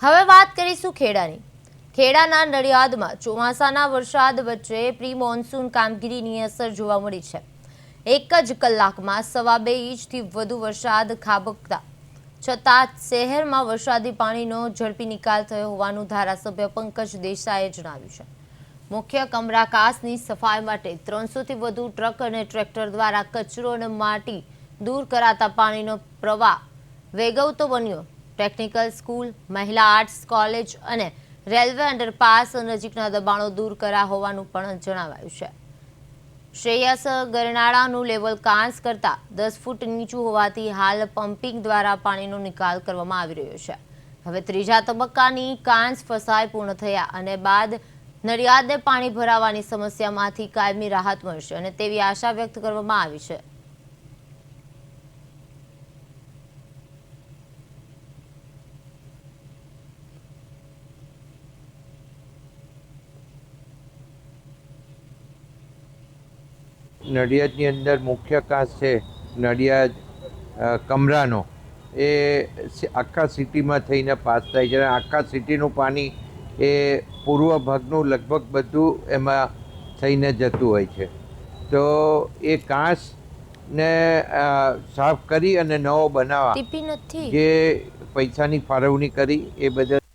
હવે વાત કરીશું ખેડાની। ખેડાના નડિયાદમાં ચોમાસાના વરસાદ વચ્ચે પ્રી મોન્સૂન કામગીરીની અસર જોવા મળી છે। એક જ કલાકમાં 2.5 ઇંચથી વધુ વરસાદ ખાબકતા છતાં શહેરમાં વરસાદી પાણીનો ઝડપી નિકાલ થયો હોવાનું ધારાસભ્ય પંકજ દેસાઈએ જણાવ્યું છે। મુખ્ય કમરાકાસની સફાઈ માટે 300થી વધુ ટ્રક અને ટ્રેક્ટર દ્વારા કચરો અને માટી દૂર કરાતા પાણીનો પ્રવાહ વેગવતો બન્યો। ટેકનિકલ સ્કૂલ, મહિલા આર્ટ્સ કોલેજ અને રેલવે અંડરપાસ નજીકના દબાણો દૂર કર્યા હોવાનું પણ જણાવાયું છે। શ્રેયસ ગરનાળાનું લેવલ કાંસ કરતાં 10 ફૂટ નીચું હોવાથી હાલ પમ્પિંગ દ્વારા પાણીનો નિકાલ કરવામાં આવી રહ્યો છે। હવે ત્રીજા તબક્કાની કાંસ ફસાઈ પૂર્ણ થયા અને બાદ નડિયાદને પાણી ભરાવાની સમસ્યામાંથી કાયમી રાહત મળશે અને તેવી આશા વ્યક્ત કરવામાં આવી છે। નડિયાદની અંદર મુખ્ય કાંસ છે નડિયાદ કમરાનો, એ આખા સિટીમાં થઈને પાસ થાય છે। આખા સિટીનું પાણી એ પૂર્વ ભાગનું લગભગ બધું એમાં થઈને જતું હોય છે। તો એ કાંસને સાફ કરી અને નવો બનાવવા જે પૈસાની ફાળવણી કરી એ બદલ